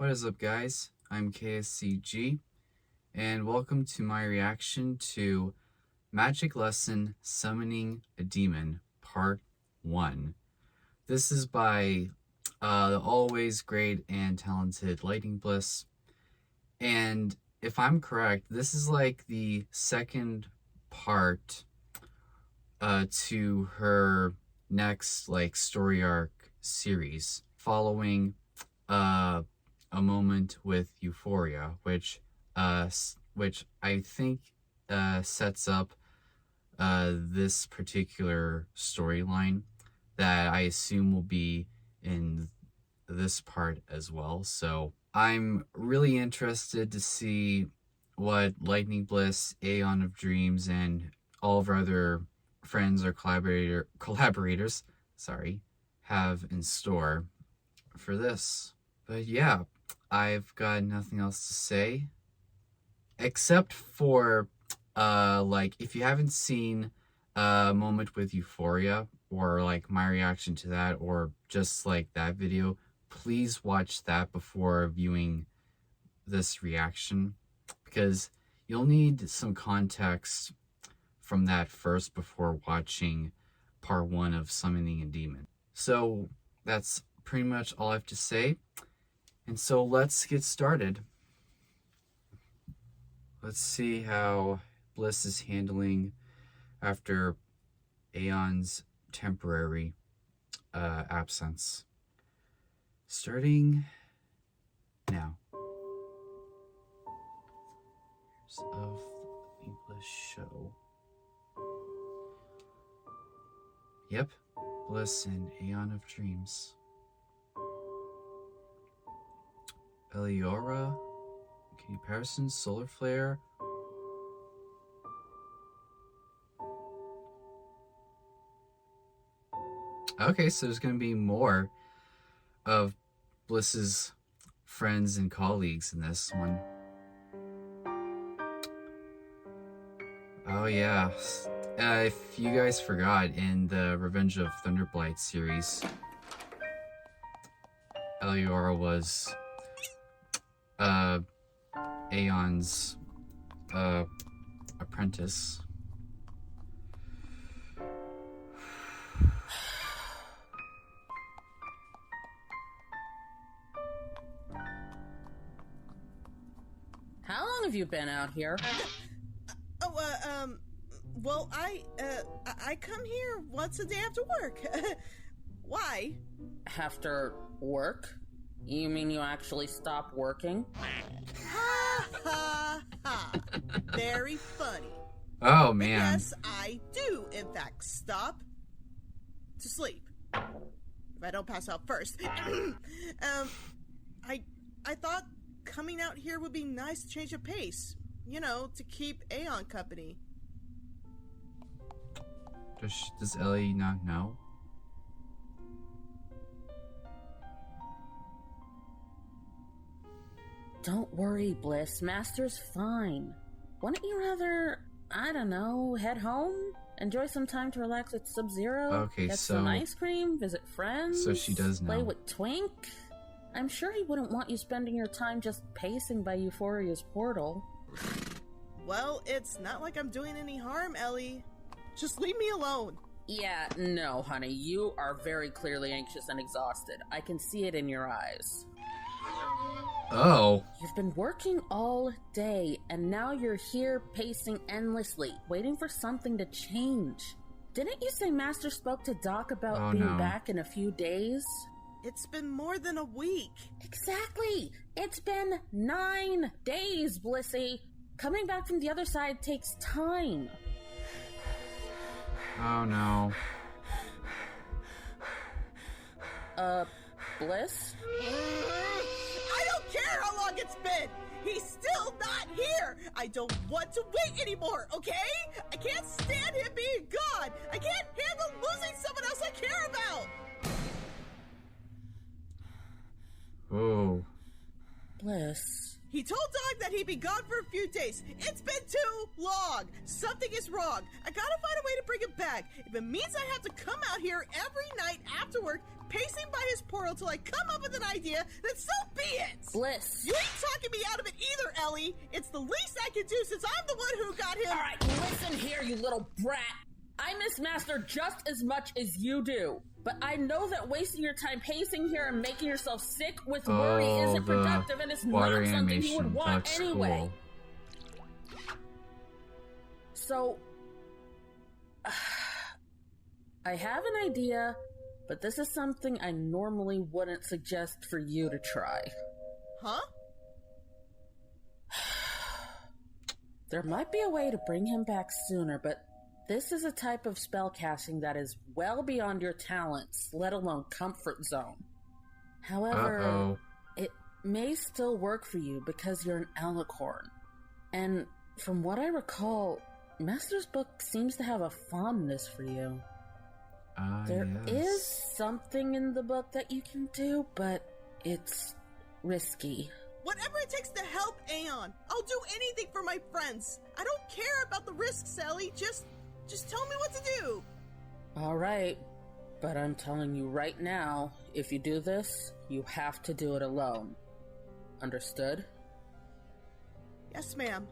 What is up, guys? I'm KSCG, and welcome to my reaction to Magic Lesson Summoning a Demon, Part 1. This is by the always great and talented Lightning Bliss, and if I'm correct, this is like the second part to her next story arc series, following a moment with Euphoria, which I think sets up this particular storyline that I assume will be in this part as well. So I'm really interested to see what Lightning Bliss, Aeon of Dreams, and all of our other friends or collaborators have in store for this. But yeah, I've got nothing else to say except for if you haven't seen a moment with Euphoria, or my reaction to that, or just that video, please watch that before viewing this reaction, because you'll need some context from that first before watching part 1 of Summoning a Demon. So that's pretty much all I have to say. And so let's get started. Let's see how Bliss is handling after Aeon's temporary absence. Starting now. Of the Bliss show. Yep, Bliss and Aeon of Dreams. Eliora, Katie Patterson, Solar Flare. Okay, so there's going to be more of Bliss's friends and colleagues in this one. Oh yeah, if you guys forgot, in the Revenge of Thunderblight series, Eliora was Aeon's apprentice. How long have you been out here? Well, I come here once a day after work. Why? After work? You mean you actually stopped working? Ha ha ha. Very funny. Oh, man. Yes, I do, in fact, stop to sleep. If I don't pass out first. I thought coming out here would be nice to change of pace. You know, to keep Aeon company. Does Ellie not know? Don't worry, Bliss. Master's fine. Wouldn't you rather, I don't know, head home? Enjoy some time to relax with Sub-Zero? Okay, get so... some ice cream? Visit friends? So she does know. Play with Twink? I'm sure he wouldn't want you spending your time just pacing by Euphoria's portal. Well, it's not like I'm doing any harm, Ellie. Just leave me alone. Yeah, no, honey. You are very clearly anxious and exhausted. I can see it in your eyes. Oh. You've been working all day, and now you're here pacing endlessly, waiting for something to change. Didn't you say Master spoke to Doc about being back in a few days? It's been more than a week. Exactly! It's been 9 days, Blissy! Coming back from the other side takes time. Oh no. Bliss? I don't care how long it's been! He's still not here! I don't want to wait anymore, okay? I can't stand him being gone! I can't handle losing someone else I care about! Oh. Bliss. He's He told Doc that he'd be gone for a few days. It's been too long. Something is wrong. I gotta find a way to bring him back. If it means I have to come out here every night after work, pacing by his portal till I come up with an idea, then so be it! Bliss! You ain't talking me out of it either, Ellie! It's the least I can do since I'm the one who got him— Alright, listen here, you little brat! I miss Master just as much as you do, but I know that wasting your time pacing here and making yourself sick with worry isn't productive, and it's not something you would want anyway. Cool. So, I have an idea, but this is something I normally wouldn't suggest for you to try. Huh? There might be a way to bring him back sooner, but this is a type of spellcasting that is well beyond your talents, let alone comfort zone. However, it may still work for you because you're an alicorn. And from what I recall, Master's book seems to have a fondness for you. There is something in the book that you can do, but it's risky. Whatever it takes to help Aeon. I'll do anything for my friends. I don't care about the risks, Ellie. Just tell me what to do. All right, but I'm telling you right now, if you do this, you have to do it alone. Understood? Yes, ma'am.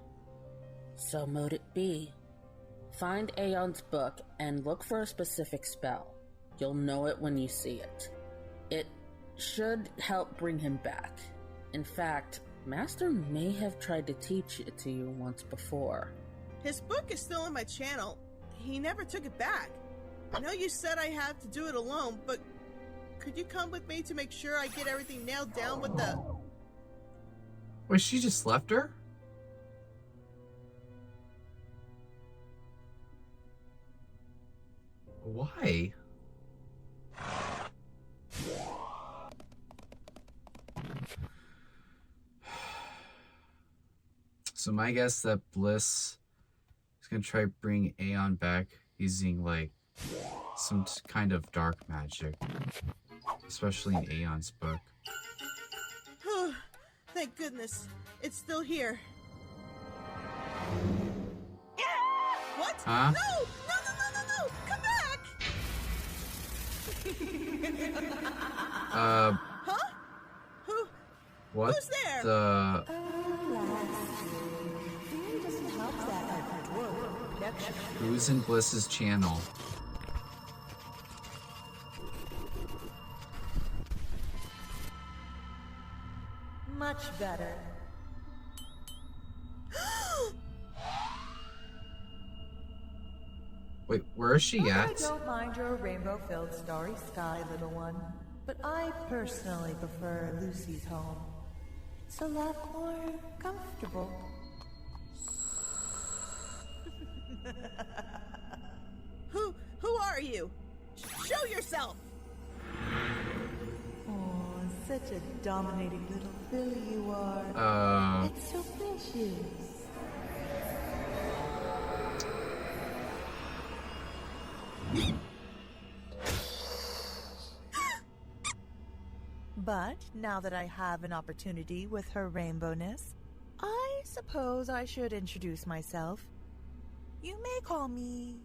So mote it be. Find Aeon's book and look for a specific spell. You'll know it when you see it. It should help bring him back. In fact, Master may have tried to teach it to you once before. His book is still on my channel. He never took it back. I know you said I have to do it alone, but could you come with me to make sure I get everything nailed down with the— Wait, she just left her? Why? So my guess that Bliss is gonna try to bring Aeon back using like some kind of dark magic, especially in Aeon's book. Thank goodness, it's still here. What? Huh? No! Come back! Huh? What? Who's there? Who's in Bliss's channel? Much better. Wait, where is she at? I don't mind your rainbow-filled starry sky, little one, but I personally prefer Lucy's home. It's a lot more comfortable. Who are you? Show yourself! Oh, such a dominating little filly you are. It's so precious. But now that I have an opportunity with her rainbowness, I suppose I should introduce myself. You may call me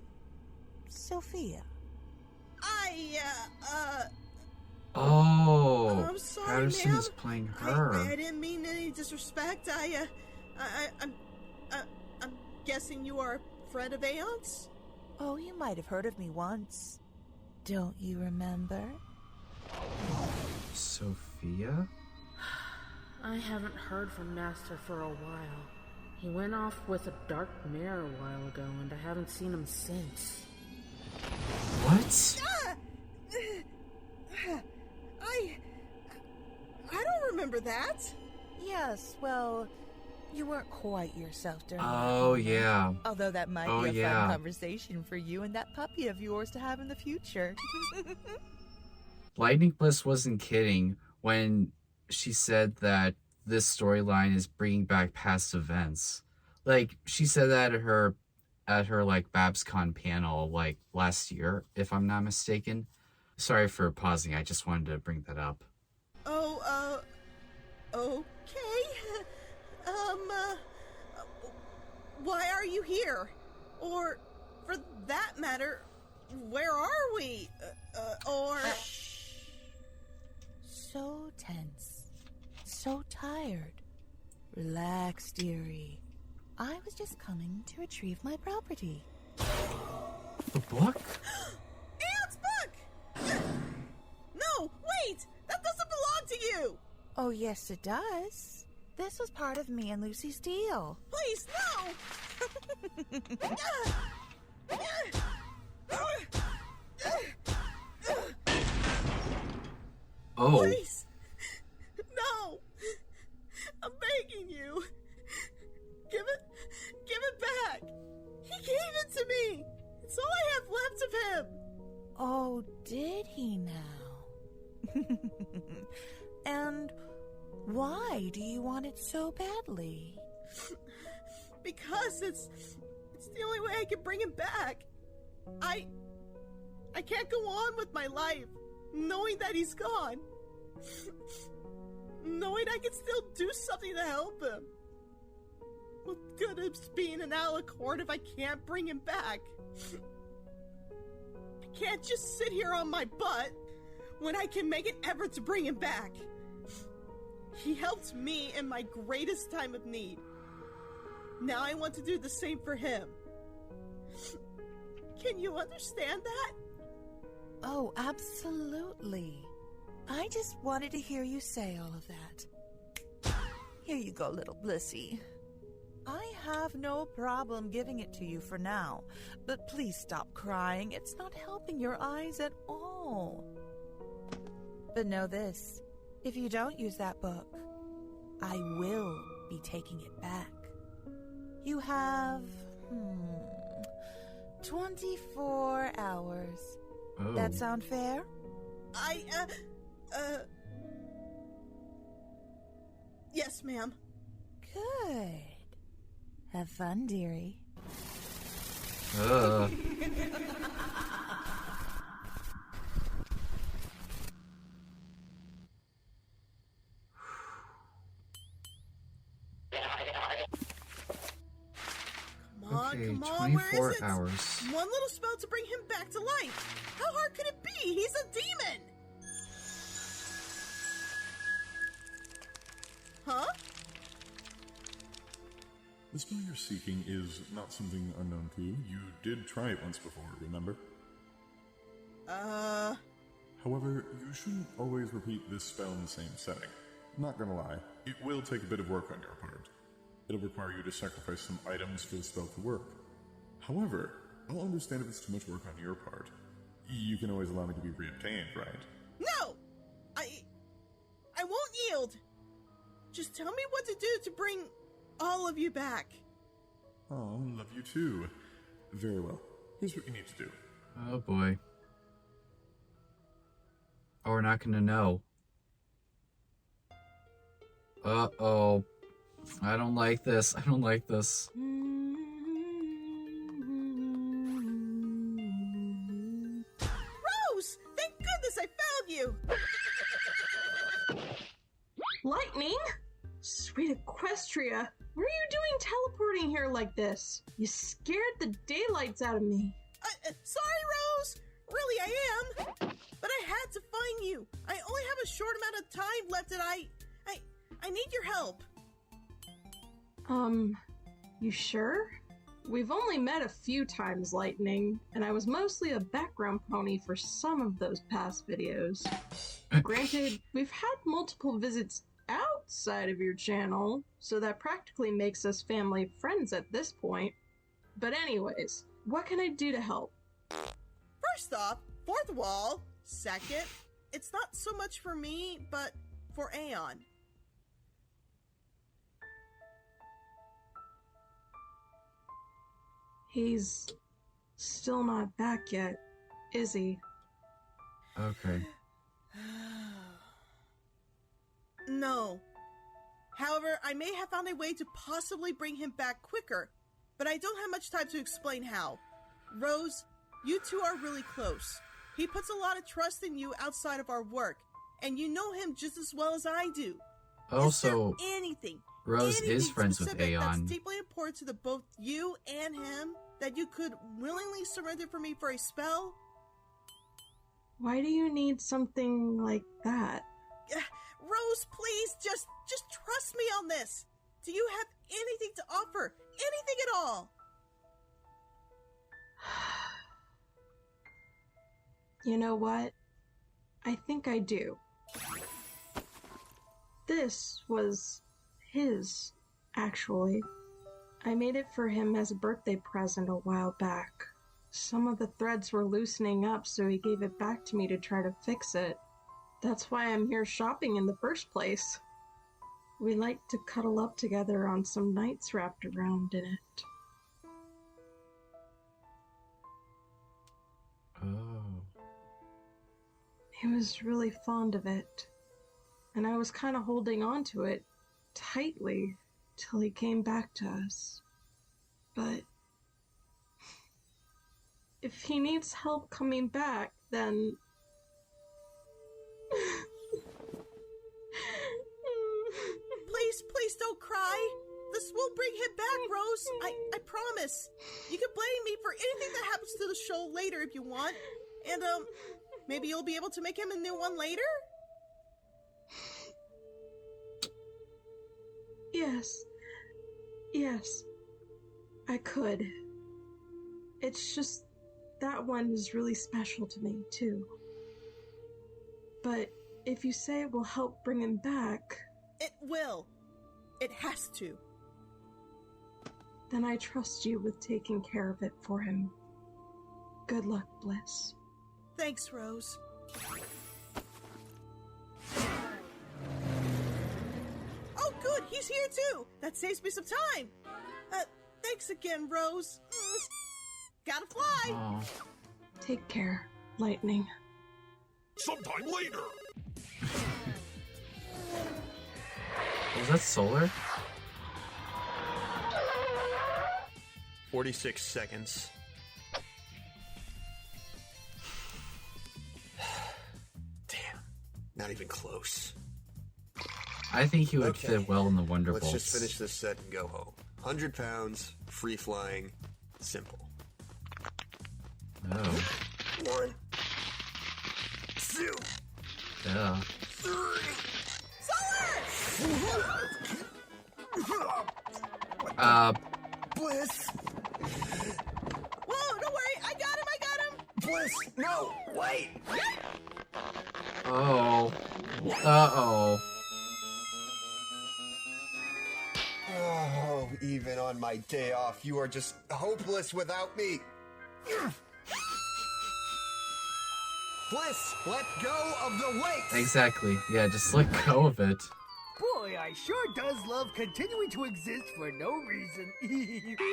Sophia. I'm sorry, Patterson ma'am. is playing her. I didn't mean any disrespect. I'm guessing you are a friend of Aeon's? Oh, you might have heard of me once. Don't you remember? Sophia? I haven't heard from Master for a while. He went off with a dark mare a while ago, and I haven't seen him since. What? I don't remember that. Yes, well, you weren't quite yourself during Oh, yeah. Although that might be a fun conversation for you and that puppy of yours to have in the future. Lightning Bliss wasn't kidding when she said that this storyline is bringing back past events. Like, she said that at her like BabsCon panel like last year, if I'm not mistaken. Sorry for pausing. I just wanted to bring that up. Okay. why are you here? Or, for that matter, where are we? So tense. So tired. Relax, dearie. I was just coming to retrieve my property. The book? Aunt's book! No, wait! That doesn't belong to you! Oh, yes, it does. This was part of me and Lucy's deal. Please, no! Oh. Please! No! I'm begging you! Give it back! He gave it to me! It's all I have left of him! Oh, did he now? And why do you want it so badly? Because it's the only way I can bring him back. I can't go on with my life knowing that he's gone. Knowing I can still do something to help him. What good is being an alicorn if I can't bring him back? I can't just sit here on my butt when I can make an effort to bring him back. He helped me in my greatest time of need. Now I want to do the same for him. Can you understand that? Oh, absolutely. I just wanted to hear you say all of that. Here you go, little Blissy. I have no problem giving it to you for now, but please stop crying. It's not helping your eyes at all. But know this, if you don't use that book, I will be taking it back. You have, 24 hours. Oh. That sound fair? Yes, ma'am. Good. Have fun, dearie. Okay, Come on, where 24 is it? hours. One little spell to bring him back to life. How hard could it be? He's a demon. Huh? The spell you're seeking is not something unknown to you. You did try it once before, remember? However, you shouldn't always repeat this spell in the same setting. Not gonna lie, it will take a bit of work on your part. It'll require you to sacrifice some items for the spell to work. However, I'll understand if it's too much work on your part. You can always allow me to be reobtained, right? No! I won't yield. Just tell me what to do to bring all of you back. Oh, love you too. Very well. Here's what you need to do. Oh boy. Oh, we're not gonna know. Uh-oh. I don't like this. I don't like this. Rose! Thank goodness I found you! Lightning? Sweet Equestria, what are you doing teleporting here like this? You scared the daylights out of me. Sorry, Rose! Really, I am! But I had to find you! I only have a short amount of time left and I need your help! You sure? We've only met a few times, Lightning, and I was mostly a background pony for some of those past videos. Granted, we've had multiple visits outside of your channel, so that practically makes us family friends at this point. But anyways, what can I do to help? First off, fourth wall. Second, it's not so much for me, but for Aeon. He's still not back yet, is he? Okay. No. However, I may have found a way to possibly bring him back quicker, but I don't have much time to explain how. Rose, you two are really close. He puts a lot of trust in you outside of our work, and you know him just as well as I do. Also, Is there anything, Rose is anything friends with specific that's Aeon. deeply important to the both you and him that you could willingly surrender for me for a spell? Why do you need something like that? Rose, please, just trust me on this. Do you have anything to offer? Anything at all? You know what? I think I do. This was his, actually. I made it for him as a birthday present a while back. Some of the threads were loosening up, so he gave it back to me to try to fix it. That's why I'm here shopping in the first place. We like to cuddle up together on some nights wrapped around in it. Oh. He was really fond of it, and I was kind of holding on to it tightly till he came back to us. But if he needs help coming back, then... Please don't cry. This will bring him back, Rose. I promise. You can blame me for anything that happens to the show later if you want. And, maybe you'll be able to make him a new one later? Yes, I could. It's just that one is really special to me, too. But if you say it will help bring him back... It will. It has to. Then I trust you with taking care of it for him. Good luck, Bliss. Thanks, Rose. Oh, good. He's here, too. That saves me some time. Thanks again, Rose. Gotta fly. Oh. Take care, Lightning. Sometime later. Was that Solar? 46 seconds. Damn, not even close. I think he would Okay. fit well in the Wonderbolts. Let's just finish this set and go home. 100 pounds, free flying, simple. Oh. 1, 2, Yeah. 3. Bliss! Whoa, don't worry. I got him. Bliss! No! Wait! Oh. Uh-oh. Oh, even on my day off, you are just hopeless without me. Bliss, let go of the weight! Exactly. Yeah, just let go of it. Boy, I sure does love continuing to exist for no reason.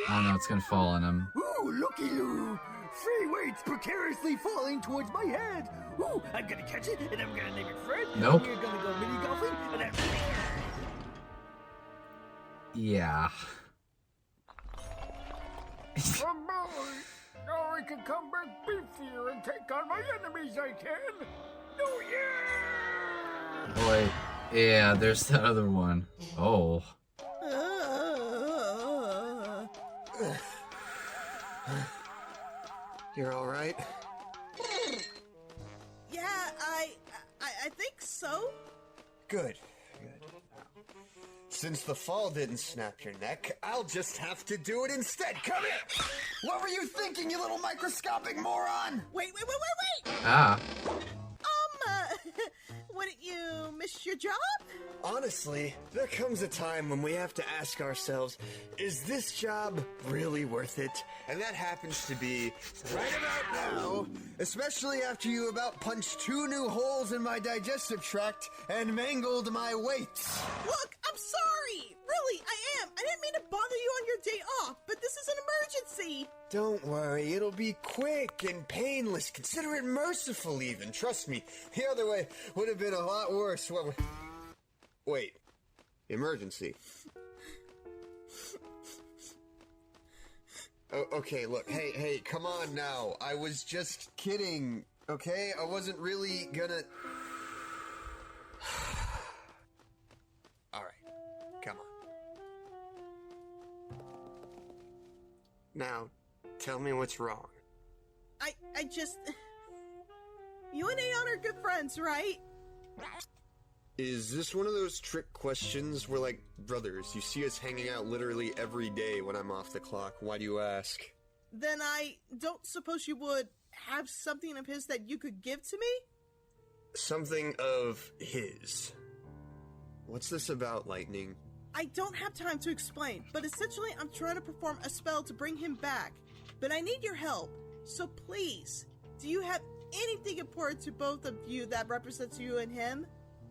Oh no, it's gonna fall on him. Ooh, looky-loo! Free weights precariously falling towards my head. Ooh, I'm gonna catch it, and I'm gonna name it Fred. Nope. We're gonna go mini golfing, and then... Yeah. Oh boy! Now I can come back beefier and take on my enemies, I can! Oh yeah! Boy. Yeah, there's that other one. Oh. You're all right? Yeah, I think so. Good. Since the fall didn't snap your neck, I'll just have to do it instead. Come here! What were you thinking, you little microscopic moron? Wait. Ah. Wouldn't you miss your job? Honestly, there comes a time when we have to ask ourselves, is this job really worth it? And that happens to be right about now, especially after you about punched 2 new holes in my digestive tract and mangled my weights. Look, I'm sorry. Really, I am. I didn't mean to bother you on your day off, but this is an emergency. Don't worry, it'll be quick and painless. Consider it merciful even, trust me. The other way would have been a lot worse. Wait, emergency. Oh, okay, look, hey, come on now. I was just kidding, okay? I wasn't really gonna... Alright, come on. Now, tell me what's wrong. I just... You and Aeon are good friends, right? Is this one of those trick questions? We're like brothers. You see us hanging out literally every day when I'm off the clock. Why do you ask? Then I don't suppose you would have something of his that you could give to me? Something of his. What's this about, Lightning? I don't have time to explain, but essentially I'm trying to perform a spell to bring him back. But I need your help, so please, do you have anything important to both of you that represents you and him?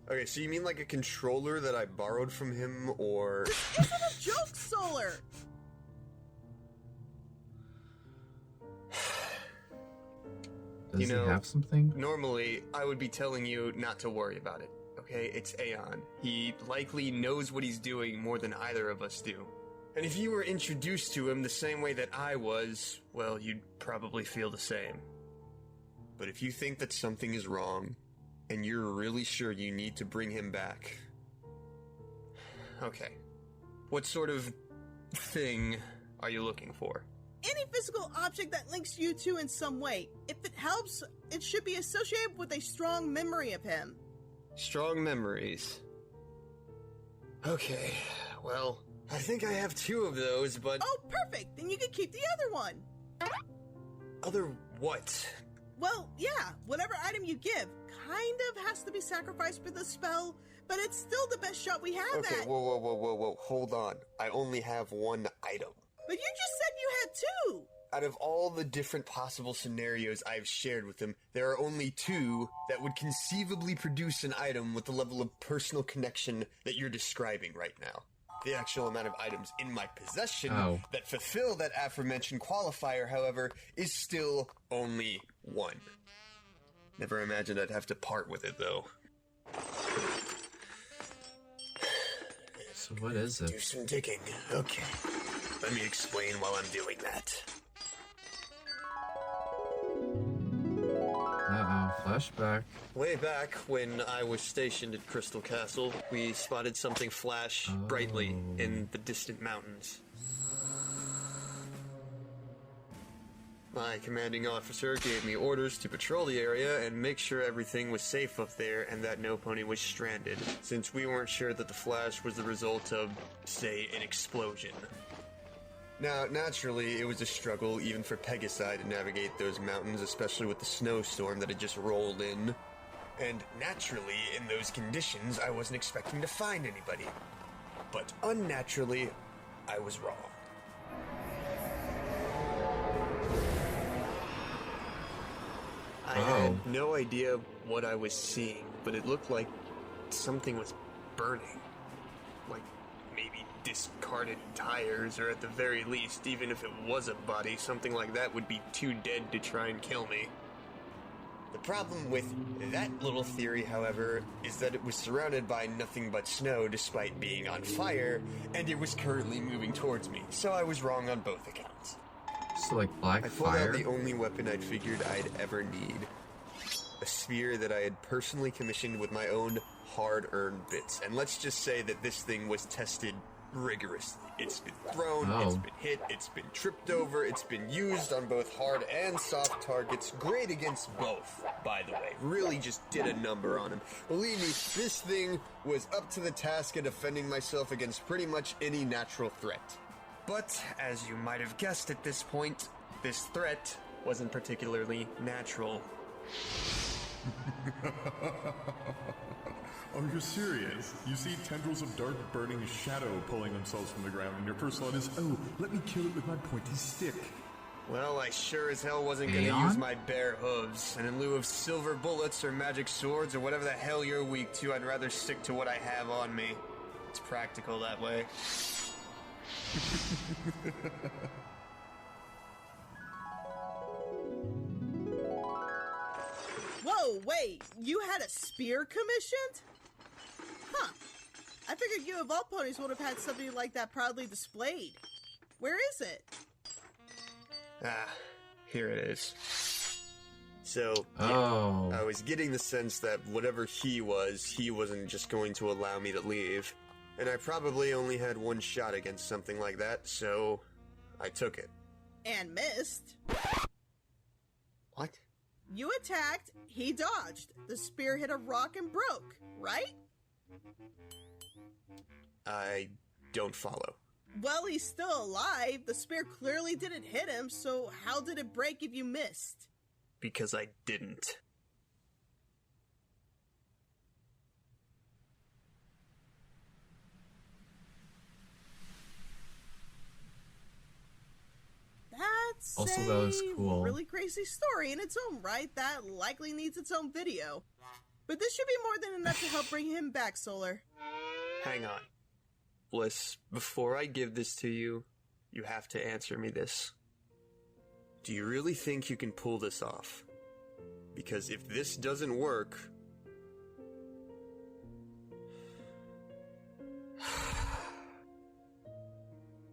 Okay, so you mean like a controller that I borrowed from him, or... This isn't a joke, Solar! Does he have something? Normally, I would be telling you not to worry about it, okay? It's Aeon. He likely knows what he's doing more than either of us do. And if you were introduced to him the same way that I was, well, you'd probably feel the same. But if you think that something is wrong, and you're really sure you need to bring him back... Okay. What sort of thing are you looking for? Any physical object that links you two in some way. If it helps, it should be associated with a strong memory of him. Strong memories. Okay, well, I think I have 2 of those, but... Oh, perfect! Then you can keep the other one! Other what? Well, yeah, whatever item you give kind of has to be sacrificed for the spell, but it's still the best shot we have Okay, at. whoa, hold on. I only have 1 item. But you just said you had 2! Out of all the different possible scenarios I've shared with him, there are only 2 that would conceivably produce an item with the level of personal connection that you're describing right now. The actual amount of items in my possession that fulfill that aforementioned qualifier, however, is still only 1. Never imagined I'd have to part with it, though. So what is it? Do some digging. Okay. Let me explain while I'm doing that. Uh-oh, flashback. Way back when I was stationed at Crystal Castle, we spotted something flash brightly in the distant mountains. My commanding officer gave me orders to patrol the area and make sure everything was safe up there and that no pony was stranded, since we weren't sure that the flash was the result of, say, an explosion. Now, naturally, it was a struggle even for Pegasi to navigate those mountains, especially with the snowstorm that had just rolled in. And naturally, in those conditions, I wasn't expecting to find anybody. But unnaturally, I was wrong. I had no idea what I was seeing, but it looked like something was burning. Like maybe discarded tires, or at the very least, even if it was a body, something like that would be too dead to try and kill me. The problem with that little theory, however, is that it was surrounded by nothing but snow despite being on fire, and it was currently moving towards me, so I was wrong on both accounts. So like black I pulled fire? out the only weapon I'd figured I'd ever need. A spear that I had personally commissioned with my own hard-earned bits. And let's just say that this thing was tested rigorously. It's been thrown, it's been hit, it's been tripped over, it's been used on both hard and soft targets. Great against both, by the way. Really just did a number on him. Believe me, this thing was up to the task of defending myself against pretty much any natural threat. But, as you might have guessed at this point, this threat wasn't particularly natural. Are you serious? You see tendrils of dark burning shadow pulling themselves from the ground, and your first thought is, oh, let me kill it with my pointy stick. Well, I sure as hell wasn't gonna use my bare hooves, and in lieu of silver bullets or magic swords or whatever the hell you're weak to, I'd rather stick to what I have on me. It's practical that way. Whoa, wait, you had a spear commissioned? Huh. I figured you of all ponies would have had something like that proudly displayed. Where is it? Ah, here it is. So, yeah, I was getting the sense that whatever he wasn't just going to allow me to leave. And I probably only had one shot against something like that, so I took it. And missed. What? You attacked, he dodged. The spear hit a rock and broke, right? I don't follow. Well, he's still alive. The spear clearly didn't hit him, so how did it break if you missed? Because I didn't. That's Also, that was cool. a really crazy story in its own right that likely needs its own video. But this should be more than enough to help bring him back, Solar. Hang on. Bliss, before I give this to you, you have to answer me this. Do you really think you can pull this off? Because if this doesn't work...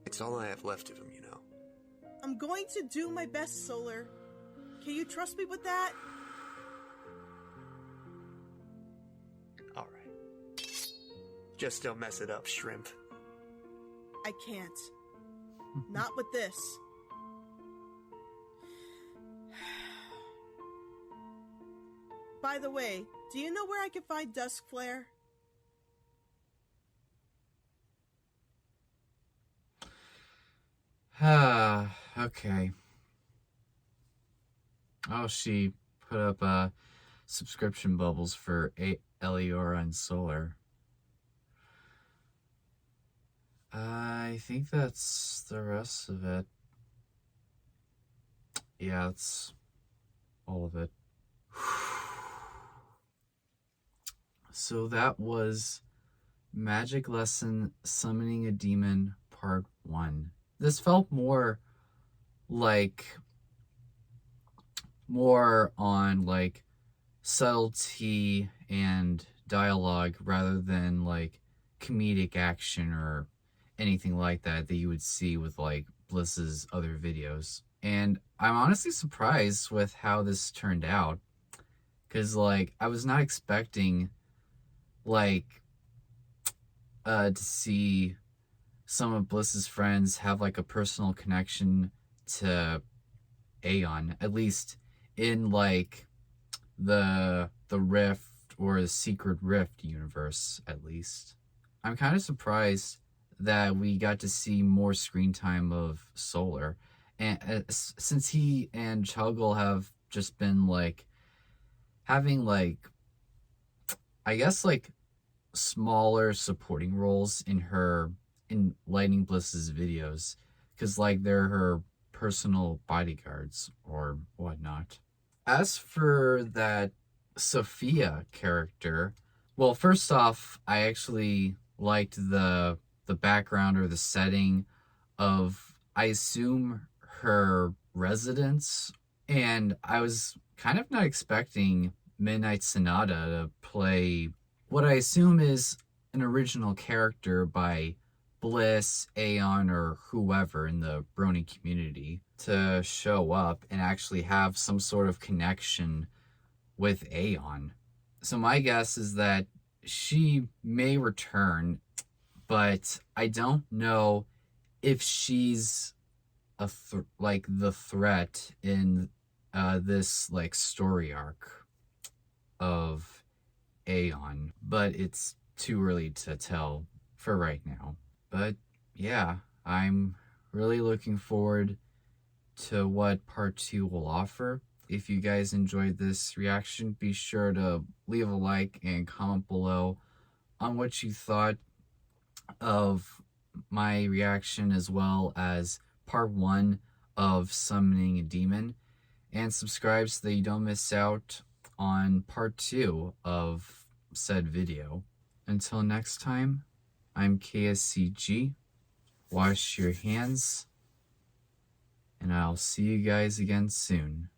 It's all I have left of him, you know. I'm going to do my best, Solar. Can you trust me with that? Alright. Just don't mess it up, Shrimp. I can't. Not with this. By the way, do you know where I can find Dusk Flare? Okay. Oh, she put up subscription bubbles for Eliora and Solar. I think that's the rest of it. Yeah, that's all of it. So that was Magic Lesson Summoning a Demon Part 1. This felt more on like subtlety and dialogue rather than like comedic action or anything like that you would see with like Bliss's other videos. And I'm honestly surprised with how this turned out, because like I was not expecting to see some of Bliss's friends have like a personal connection to Aeon, at least in like the Rift or the Secret Rift universe, at least. I'm kind of surprised that we got to see more screen time of Solar, and since he and Chuggle have just been like having like, I guess like smaller supporting roles in Lightning Bliss's videos, because like they're her personal bodyguards or whatnot. As for that Sophia character, well, first off, I actually liked the background or the setting of, I assume, her residence, and I was kind of not expecting Midnight Sonata to play what I assume is an original character by Bliss, Aeon, or whoever in the Brony community to show up and actually have some sort of connection with Aeon. So my guess is that she may return, but I don't know if she's the threat in this like story arc of Aeon, but it's too early to tell for right now. But yeah, I'm really looking forward to what part 2 will offer. If you guys enjoyed this reaction, be sure to leave a like and comment below on what you thought of my reaction, as well as part 1 of Summoning a Demon, and subscribe so that you don't miss out on part 2 of said video. Until next time, I'm KSCG. Wash your hands, and I'll see you guys again soon.